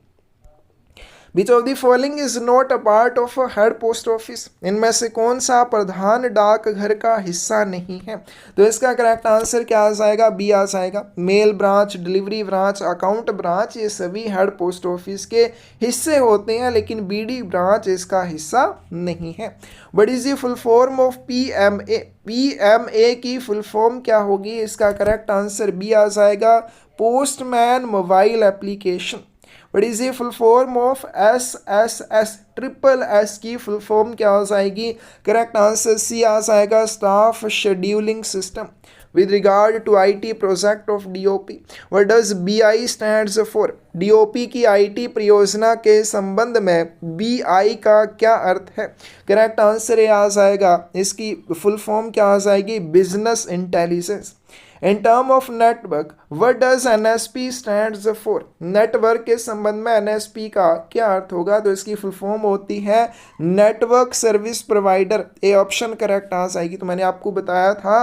Which of the following is not a part of a head post office? इनमें से कौन सा प्रधान डाकघर का हिस्सा नहीं है? तो इसका करेक्ट आंसर क्या आ जाएगा? बी आ जाएगा। Mail branch, delivery branch, account branch ये सभी हेड पोस्ट ऑफिस के हिस्से होते हैं, लेकिन बीडी ब्रांच इसका हिस्सा नहीं है। What is the full form of PMA? PMA की फुल फॉर्म क्या होगी? इसका करेक्ट आंसर बी आ जाएगा, postman mobile application. What is the full form of SSS? Triple S की फुल फॉर्म क्या हो जाएगी? करेक्ट आंसर सी आ जाएगा, staff scheduling system. With regard to IT project of DOP, what does BI stands for? DOP की IT परियोजना के संबंध में BI का क्या अर्थ है? करेक्ट आंसर ये आ जाएगा, इसकी फुल फॉर्म क्या आ जाएगी? Business intelligence. In term of network, what does NSP stands for? Network के संबंध में NSP का क्या अर्थ होगा? तो इसकी फुल फॉर्म होती है network service provider. A option correct आ जाएगी। तो मैंने आपको बताया था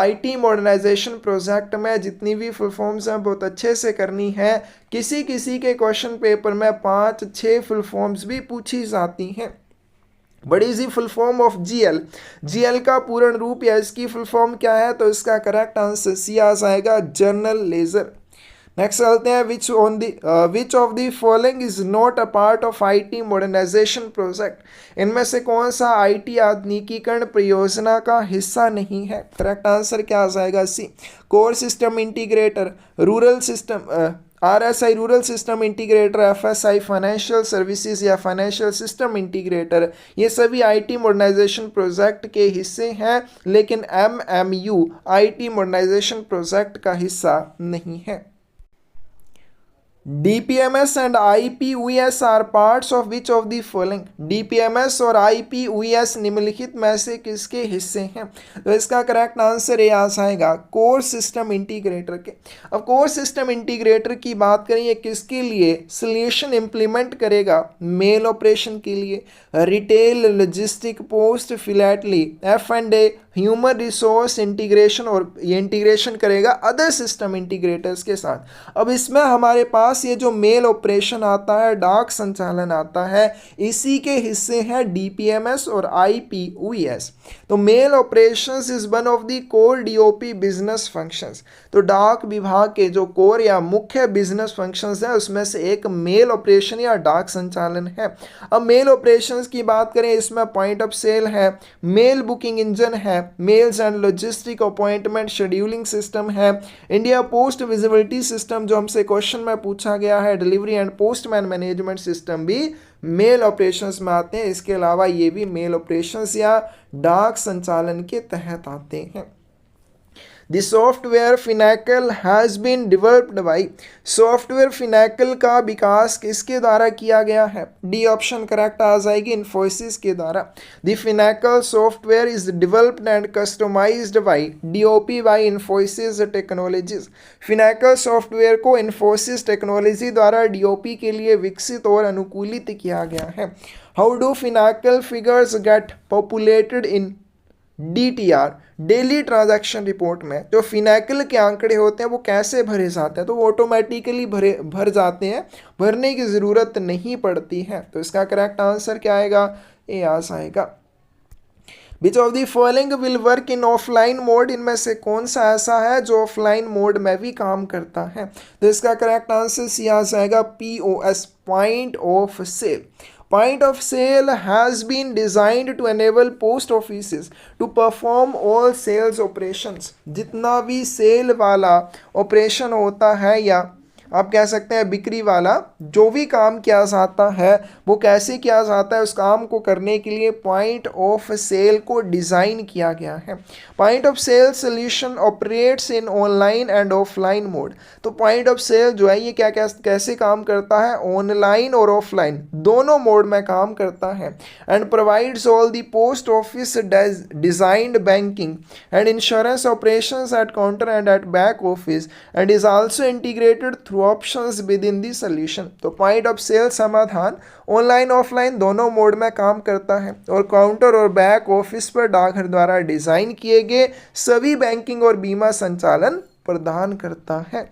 IT मॉडर्नाइजेशन प्रोजेक्ट में जितनी भी फुल फॉर्म्स हैं बहुत अच्छे से करनी है। किसी किसी के क्वेश्चन पेपर में 5-6 फुल फॉर्म्स भी पूछी जाती हैं। What is the full form of GL? GL का पूर्ण रूप या इसकी फुल फॉर्म क्या है? तो इसका करेक्ट आंसर सी आ जाएगा, जनरल लेजर। नेक्स्ट चलते हैं, which of the following is not a part of IT modernisation project? इनमें से कौन सा IT आधुनिकीकरण परियोजना का हिस्सा नहीं है? करेक्ट आंसर क्या आ जाएगा? C, core system integrator, rural system RSI rural system integrator, FSI financial services या फाइनेंशियल सिस्टम इंटीग्रेटर, ये सभी IT मॉडर्नाइजेशन प्रोजेक्ट के हिस्से हैं, लेकिन MMU IT मॉडर्नाइजेशन प्रोजेक्ट का हिस्सा नहीं है। DPMS and IPUES are parts of which of the following? DPMS और IPUES निम्नलिखित में से किसके हिस्से हैं? तो इसका करेक्ट आंसर ये आ जाएगा, कोर सिस्टम इंटीग्रेटर के। अब कोर सिस्टम इंटीग्रेटर की बात करें, ये किसके लिए सोल्यूशन इंप्लीमेंट करेगा? मेल ऑपरेशन के लिए, retail, logistic, post, philately, F&A, human resource integration, और ये इंटीग्रेशन करेगा अदर सिस्टम इंटीग्रेटर्स के साथ। अब इसमें हमारे पास ये जो मेल ऑपरेशन आता है, डाक संचालन आता है, इसी के हिस्से हैं DPMS और IPUES। तो mail operations is one of the core DOP business functions. तो डाक विभाग के जो कोर या मुख्य बिजनेस फंक्शंस हैं उसमें से एक मेल ऑपरेशन या डाक संचालन है। अब मेल ऑपरेशंस की बात करें, इसमें पॉइंट ऑफ सेल है, मेल बुकिंग इंजन है, mails and logistic appointment scheduling system है, इंडिया पोस्ट विजिबिलिटी सिस्टम जो हमसे क्वेश्चन में पूछा गया है, delivery and postman management system भी मेल ऑपरेशंस में आते हैं। इसके अलावा ये भी मेल ऑपरेशंस या डाक संचालन के तहत आते हैं। The software Finacle has been developed by, software Finacle का विकास किसके द्वारा किया गया है? डी ऑप्शन करेक्ट आ जाएगी, इन्फोसिस के द्वारा। The Finacle software is developed and customized by DOP by Infosys Technologies। Finacle software को इन्फोसिस टेक्नोलॉजी द्वारा DOP के लिए विकसित और अनुकूलित किया गया है। How do Finacle figures get populated in DTR, daily transaction report में जो फिनैकल के आंकड़े होते हैं वो कैसे भरे जाते हैं? तो वो ऑटोमेटिकली भर जाते हैं, भरने की ज़रूरत नहीं पड़ती है। तो इसका करेक्ट आंसर क्या आएगा? ए आ जाएगा। Which of the following will work in offline mode? इनमें से कौन सा ऐसा है जो ऑफलाइन मोड में भी काम करता है? तो इसका करेक्ट आंसर सी आ जाएगा, POS, point of sale. Point of sale has been designed to enable post offices to perform all sales operations। जितना भी सेल वाला ऑपरेशन होता है या आप कह सकते हैं बिक्री वाला। जो भी काम किया जाता है वो कैसे किया जाता है, उस काम को करने के लिए पॉइंट ऑफ सेल को डिज़ाइन किया गया है। Point of sale solution operates in online and offline mode. तो पॉइंट ऑफ सेल जो है ये क्या कैसे काम करता है, ऑनलाइन और ऑफलाइन दोनों मोड में काम करता है। And provides all the post office designed banking and insurance operations at counter and at back office and is also integrated through options within the solution. तो पॉइंट ऑफ सेल समाधान online offline दोनों mode में काम करता है और counter और back office पर डाकघर द्वारा डिजाइन किए गए सभी बैंकिंग और बीमा संचालन प्रदान करता है।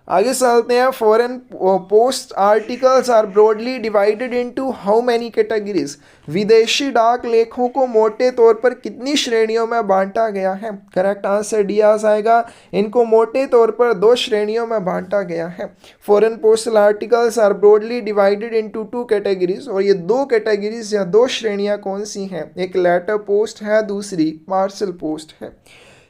आगे चलते हैं। Foreign post articles are broadly divided into how many categories. विदेशी डाक लेखों को मोटे तौर पर कितनी श्रेणियों में बांटा गया है। करेक्ट आंसर डी आ जाएगा। इनको मोटे तौर पर 2 श्रेणियों में बांटा गया है। Foreign postal articles are broadly divided into 2 categories. और ये 2 कैटेगरीज या 2 श्रेणियां कौन सी हैं, एक लेटर पोस्ट है, दूसरी पार्सल पोस्ट है।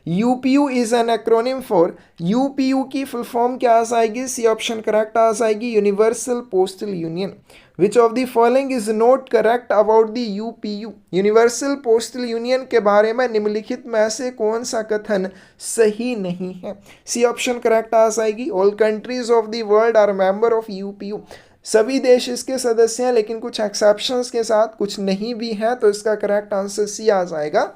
UPU is an acronym for, UPU की फुल फॉर्म क्या आ जाएगी, सी ऑप्शन करेक्ट आ जाएगी, universal postal union. Which of the following is not correct about the UPU। Universal postal union के बारे में निम्नलिखित में से कौन सा कथन सही नहीं है, सी ऑप्शन करेक्ट आ जाएगी। All countries of the world are member of UPU। सभी देश इसके सदस्य हैं लेकिन कुछ एक्सेप्शंस के साथ, कुछ नहीं भी है, तो इसका करेक्ट आंसर सी आ जाएगा।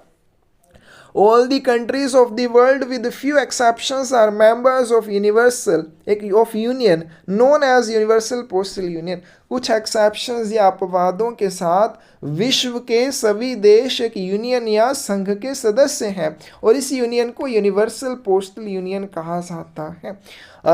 All the countries of the world with few exceptions are members of union known as Universal Postal Union। कुछ एक्सेप्शंस या अपवादों के साथ विश्व के सभी देश एक यूनियन या संघ के सदस्य हैं और इस यूनियन को यूनिवर्सल पोस्टल यूनियन कहा जाता है।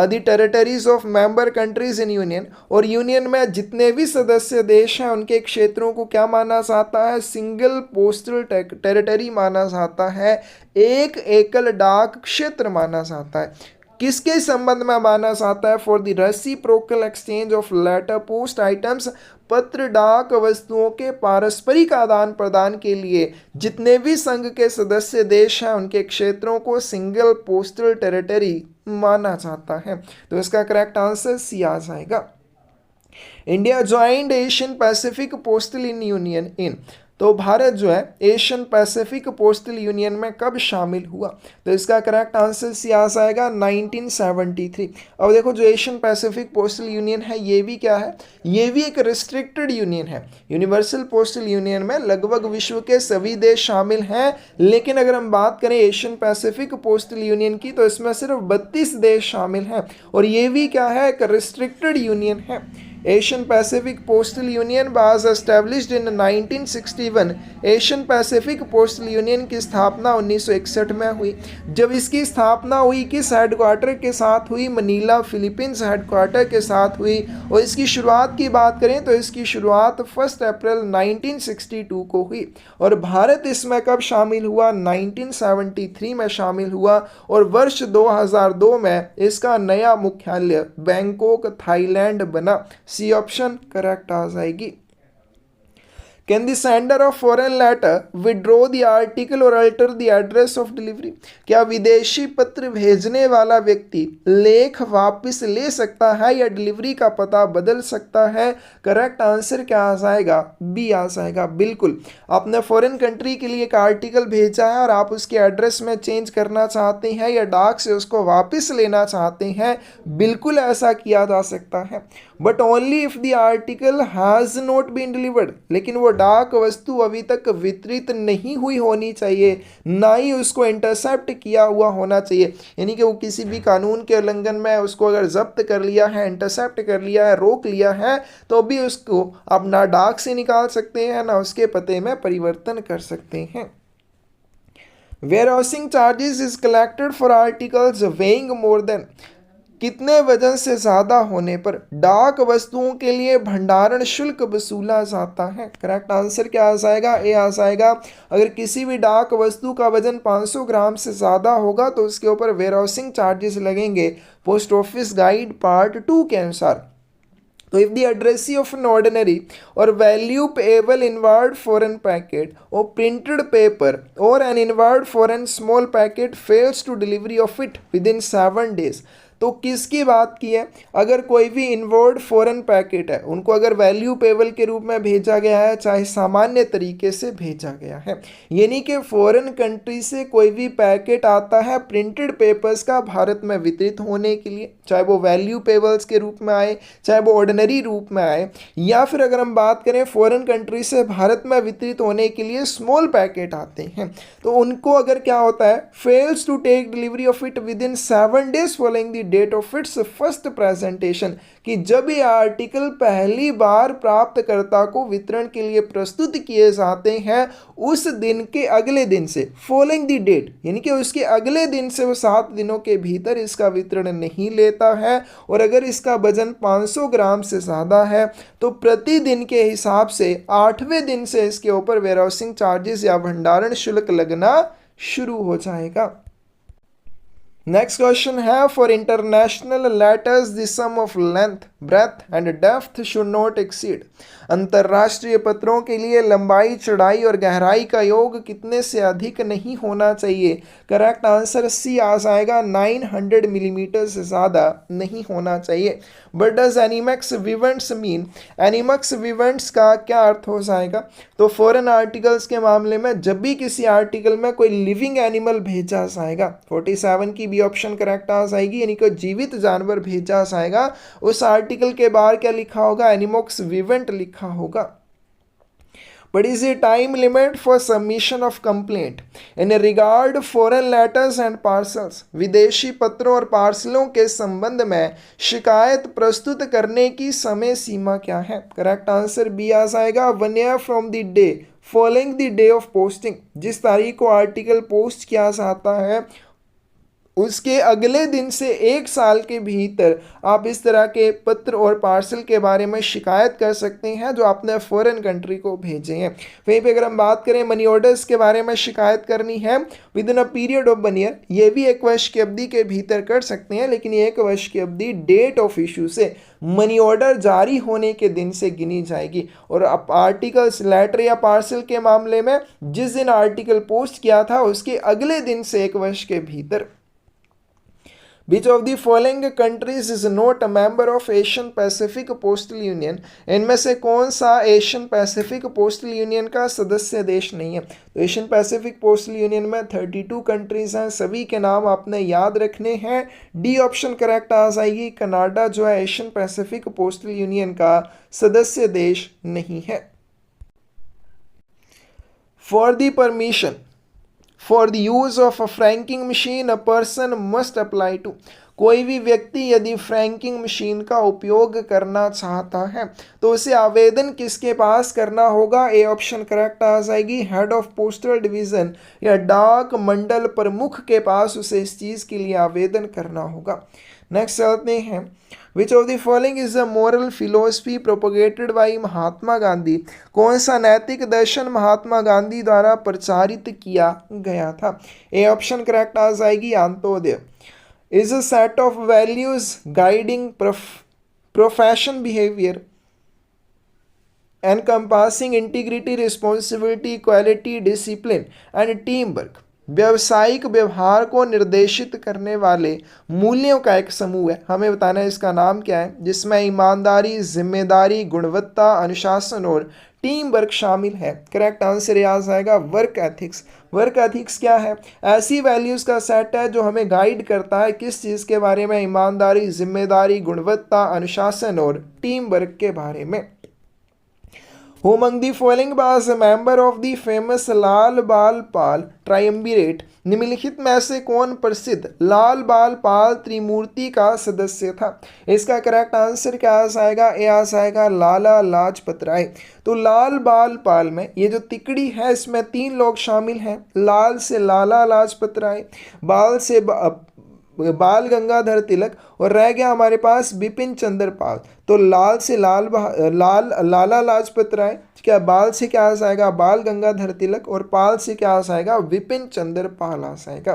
The territories of member countries in union, और यूनियन में जितने भी सदस्य देश हैं उनके क्षेत्रों को क्या माना जाता है, सिंगल पोस्टल टेरिटरी माना जाता है, एक एकल डाक क्षेत्र माना जाता है। किसके संबंध में माना जाता है, for the reciprocal exchange of letter post items. पत्र डाक वस्तुओं के पारस्परिक आदान प्रदान के लिए जितने भी संघ के सदस्य देश हैं उनके क्षेत्रों को सिंगल पोस्टल टेरिटरी माना जाता है। तो इसका करेक्ट आंसर सी आ जाएगा। India joined Asian Pacific Postal Union in, तो भारत जो है एशियन पैसिफिक पोस्टल यूनियन में कब शामिल हुआ, तो इसका करेक्ट आंसर सी आ जाएगा 1973। अब देखो जो एशियन पैसिफिक पोस्टल यूनियन है ये भी क्या है, ये भी एक रिस्ट्रिक्टेड यूनियन है। यूनिवर्सल पोस्टल यूनियन में लगभग विश्व के सभी देश शामिल हैं, लेकिन अगर हम बात करें एशियन पैसिफिक पोस्टल यूनियन की तो इसमें सिर्फ 32 देश शामिल हैं और ये भी क्या है, एक रिस्ट्रिक्टेड यूनियन है। Asian Pacific Postal union was established in 1961। Asian Pacific Postal union की स्थापना 1961 में हुई। जब इसकी स्थापना हुई किस हेडक्वार्टर के साथ हुई, मनीला फिलीपींस हेडक्वार्टर के साथ हुई। और इसकी शुरुआत की बात करें तो इसकी शुरुआत 1 अप्रैल 1962 को हुई और भारत इसमें कब शामिल हुआ, 1973 में शामिल हुआ और वर्ष 2002 में इसका नया मुख्यालय बैंकॉक थाईलैंड बना। सी ऑप्शन करेक्ट आ जाएगी। Can the sender of foreign letter withdraw the article or alter the address of delivery? क्या विदेशी पत्र भेजने वाला व्यक्ति लेख वापस ले सकता है या डिलीवरी का पता बदल सकता है? करेक्ट आंसर क्या आ जाएगा, बी आ जाएगा। बिल्कुल, आपने फॉरेन कंट्री के लिए एक आर्टिकल भेजा है और आप उसके एड्रेस में चेंज करना चाहते हैं या डाक से उसको वापस लेना चाहते हैं, बिल्कुल ऐसा किया जा सकता है, but only if the article has not been delivered. लेकिन वो डाक वस्तु अभी तक वितरित नहीं हुई होनी चाहिए, ना ही उसको इंटरसेप्ट किया हुआ होना चाहिए। यानी कि वो किसी भी कानून के उल्लंघन में उसको अगर जब्त कर लिया है, इंटरसेप्ट कर लिया है, रोक लिया है, तो भी उसको आप ना डाक से निकाल सकते हैं ना उसके पते में परिवर्तन कर सकते हैं। Warehousing charges is collected for articles weighing more than, कितने वजन से ज़्यादा होने पर डाक वस्तुओं के लिए भंडारण शुल्क वसूला जाता है? करेक्ट आंसर क्या आ जाएगा, ए आ जाएगा। अगर किसी भी डाक वस्तु का वजन 500 ग्राम से ज़्यादा होगा तो उसके ऊपर वेयरहाउसिंग चार्जेस लगेंगे, पोस्ट ऑफिस गाइड पार्ट 2 के अनुसार। तो if the addressee of an ordinary और value payable inward foreign packet और प्रिंटेड पेपर और an inward foreign small packet fails to delivery of it within 7 days, तो किसकी बात की है? अगर कोई भी इनवर्ड फॉरेन पैकेट है उनको अगर वैल्यू पेबल के रूप में भेजा गया है, चाहे सामान्य तरीके से भेजा गया है, यानी कि फॉरेन कंट्री से कोई भी पैकेट आता है प्रिंटेड पेपर्स का भारत में वितरित होने के लिए, चाहे वो वैल्यू पेबल्स के रूप में आए, चाहे वो ऑर्डिनरी रूप में आए, या फिर अगर हम बात करें फॉरेन कंट्री से भारत में वितरित होने के लिए स्मॉल पैकेट आते हैं, तो उनको अगर क्या होता है, fails to take delivery of it within 7 days following the date of its first presentation, कि जब ये आर्टिकल पहली बार प्राप्तकर्ता को वितरण के लिए प्रस्तुत किए जाते हैं उस दिन के अगले दिन से, फॉलोइंग द डेट यानी कि उसके अगले दिन से वो 7 दिनों के भीतर इसका वितरण नहीं लेता है, और अगर इसका वजन 500 ग्राम से ज़्यादा है तो प्रतिदिन के हिसाब से 8वें दिन से इसके ऊपर वेयरहाउसिंग चार्जेस या भंडारण शुल्क लगना शुरू हो जाएगा। नेक्स्ट क्वेश्चन है, for international letters the sum of length breadth and depth should not exceed. अंतर्राष्ट्रीय पत्रों के लिए लंबाई, चौड़ाई और गहराई का योग कितने से अधिक नहीं होना चाहिए? करेक्ट आंसर सी आ जाएगा, 900 मिलीमीटर से ज़्यादा नहीं होना चाहिए। बट डज एनिमक्स विवेंट्स मीन? एनिमक्स विवेंट्स का क्या अर्थ हो जाएगा? तो फॉरेन आर्टिकल्स के मामले में जब भी किसी आर्टिकल में कोई लिविंग एनिमल भेजा जाएगा, 47 की भी ऑप्शन करेक्ट आ जाएगी, यानी कोई जीवित जानवर भेजा जाएगा, उस आर्टिकल के बाहर क्या लिखा होगा? एनिमक्स विवेंट लिखा होगा। But is a time limit for submission of complaint in regard foreign letters and parcels? विदेशी पत्रों और पार्सलों के संबंध में शिकायत प्रस्तुत करने की समय सीमा क्या है? करेक्ट आंसर बी आ जाएगा, 1 year from the day following the day of posting। जिस तारीख को आर्टिकल पोस्ट किया जाता है उसके अगले दिन से 1 साल के भीतर आप इस तरह के पत्र और पार्सल के बारे में शिकायत कर सकते हैं जो आपने फॉरेन कंट्री को भेजे हैं। वहीं पे अगर हम बात करें मनी ऑर्डर्स के बारे में शिकायत करनी है with in a period of 1 year, ये भी 1 वर्ष की अवधि के भीतर कर सकते हैं, लेकिन 1 वर्ष की अवधि डेट ऑफ इशू से, मनी ऑर्डर जारी होने के दिन से गिनी जाएगी। और आर्टिकल्स, लेटर या पार्सल के मामले में जिस दिन आर्टिकल पोस्ट किया था उसके अगले दिन से 1 वर्ष के भीतर। Which of the following countries is not a member of Asian Pacific Postal Union? इनमें से कौन सा एशियन पैसिफिक पोस्टल यूनियन का सदस्य देश नहीं है? तो एशियन पैसिफिक पोस्टल यूनियन में 32 कंट्रीज हैं, सभी के नाम आपने याद रखने हैं। डी ऑप्शन करेक्ट आ जाएगी, कनाडा जो है एशियन पैसिफिक पोस्टल यूनियन का सदस्य देश नहीं है। For the permission For the use of a franking machine, a person must apply to। कोई भी व्यक्ति यदि फ्रैंकिंग मशीन का उपयोग करना चाहता है तो उसे आवेदन किसके पास करना होगा? ए ऑप्शन करेक्ट आ जाएगी, हेड ऑफ पोस्टल डिवीज़न या डाक मंडल प्रमुख के पास उसे इस चीज़ के लिए आवेदन करना होगा। नेक्स्ट चलते हैं, which of the following is a moral philosophy propagated by Mahatma Gandhi? कौन सा नैतिक दर्शन महात्मा गांधी द्वारा प्रचारित किया गया था? ए ऑप्शन करेक्ट आ जाएगी, Antyodaya. Is a set of values guiding profession behaviour encompassing integrity, responsibility, equality, discipline and teamwork। व्यावसायिक व्यवहार को निर्देशित करने वाले मूल्यों का एक समूह है, हमें बताना है इसका नाम क्या है, जिसमें ईमानदारी, जिम्मेदारी, गुणवत्ता, अनुशासन और टीम वर्क शामिल है। करेक्ट आंसर आ जाएगा वर्क एथिक्स। वर्क एथिक्स क्या है? ऐसी वैल्यूज़ का सेट है जो हमें गाइड करता है किस चीज़ के बारे में? ईमानदारी, जिम्मेदारी, गुणवत्ता, अनुशासन और टीम वर्क के बारे में। Who among the following was a member of the famous लाल बाल पाल ट्रायम्विरेट? निम्नलिखित में से कौन प्रसिद्ध लाल बाल पाल त्रिमूर्ति का सदस्य था? इसका करेक्ट आंसर क्या आ जाएगा? ए आ जाएगा, लाला लाजपत राय। तो लाल बाल पाल में ये जो तिकड़ी है इसमें 3 लोग शामिल हैं। लाल से लाला लाजपत राय, बाल से बाल गंगाधर तिलक, और रह गया हमारे पास बिपिन चंद्र पाल। तो लाल से लाला लाजपत राय, क्या बाल से क्या आ जाएगा? बाल गंगाधर तिलक, और पाल से क्या आ जाएगा? विपिन चंद्र पाल आ जाएगा।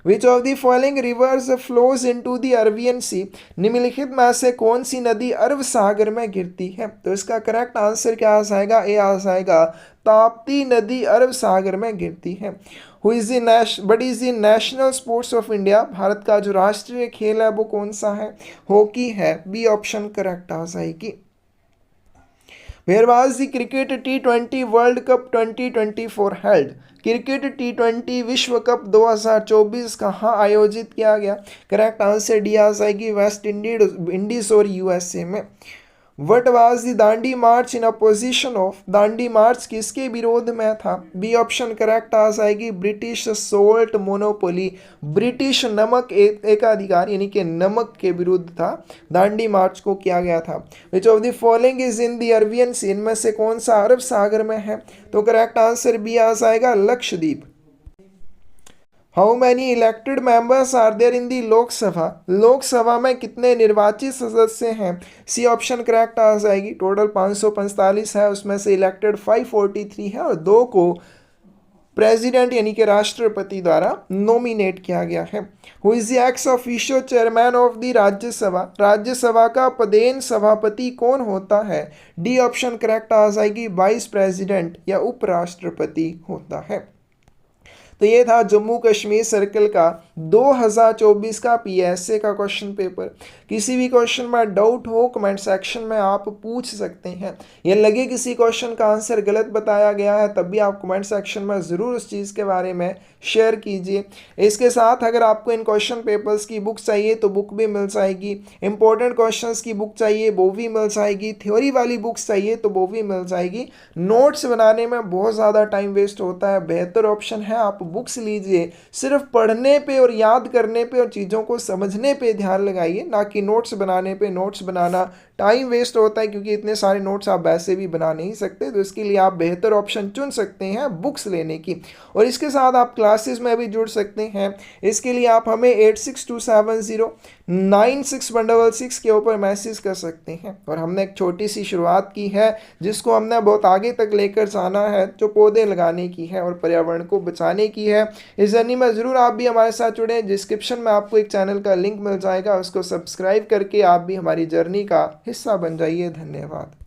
Which of the following rivers flows into the Arabian Sea, निम्नलिखित में से कौन सी नदी अरब सागर में गिरती है? तो इसका करेक्ट आंसर क्या आ जाएगा? ए आ जाएगा, ताप्ती नदी अरब सागर में गिरती है। What is the national sports of India, Bharat का जो राष्ट्रीय खेल है वो कौन सा है? हॉकी है, बी ऑप्शन करेक्ट आ जाएगी। Where was the cricket T20 world cup 2024 held? Cricket T20 विश्व कप 2024 कहाँ आयोजित किया गया? करेक्ट आंसर डी आ जाएगी, वेस्ट इंडीज और यूएसए में। What was the Dandi march in opposition of, Dandi march किसके विरोध में था? बी ऑप्शन करेक्ट आ जाएगी, ब्रिटिश सोल्ट मोनोपोली, ब्रिटिश नमक एकाधिकार यानी कि नमक के विरुद्ध था दांडी मार्च को किया गया था। Which of the following is in the Arabian Sea, इनमें से कौन सा अरब सागर में है? तो करेक्ट आंसर बी आ जाएगा, Lakshadweep. How many elected members are there in the Lok Sabha, Lok Sabha में कितने निर्वाचित सदस्य हैं? सी ऑप्शन करेक्ट आ जाएगी, टोटल 545 है, उसमें से इलेक्टेड 543 है और 2 को प्रेसिडेंट यानी कि राष्ट्रपति द्वारा नॉमिनेट किया गया है। Who is the ex officio chairman of the Rajya Sabha, Rajya Sabha का पदेन सभापति कौन होता है? डी ऑप्शन करेक्ट आ जाएगी, वाइस प्रेसिडेंट या उपराष्ट्रपति होता है। तो ये था जम्मू कश्मीर सर्कल का 2024 का पीएसए का क्वेश्चन पेपर। किसी भी क्वेश्चन में डाउट हो कमेंट सेक्शन में आप पूछ सकते हैं, या लगे किसी क्वेश्चन का आंसर गलत बताया गया है तब भी आप कमेंट सेक्शन में ज़रूर उस चीज़ के बारे में शेयर कीजिए। इसके साथ अगर आपको इन क्वेश्चन पेपर्स की बुक चाहिए तो बुक भी मिल जाएगी, इंपॉर्टेंट क्वेश्चंस की बुक चाहिए वो भी मिल जाएगी, थ्योरी वाली बुक्स चाहिए तो वो भी मिल जाएगी। नोट्स बनाने में बहुत ज़्यादा टाइम वेस्ट होता है, बेहतर ऑप्शन है आप बुक्स लीजिए, सिर्फ पढ़ने पे और याद करने पे और चीज़ों को समझने पे ध्यान लगाइए, ना कि नोट्स बनाने पे। नोट्स बनाना टाइम वेस्ट होता है क्योंकि इतने सारे नोट्स आप वैसे भी बना नहीं सकते, तो इसके लिए आप बेहतर ऑप्शन चुन सकते हैं बुक्स लेने की। और इसके साथ आप क्लासेस में भी जुड़ सकते हैं, इसके लिए आप हमें 8627096166 के ऊपर मैसेज कर सकते हैं। और हमने एक छोटी सी शुरुआत की है जिसको हमने बहुत आगे तक लेकर जाना है, जो पौधे लगाने की है और पर्यावरण को बचाने की है। इस जर्नी में ज़रूर आप भी हमारे साथ जुड़े। डिस्क्रिप्शन में आपको एक चैनल का लिंक मिल जाएगा, उसको सब्सक्राइब करके आप भी हमारी जर्नी का हिस्सा बन जाइए। धन्यवाद।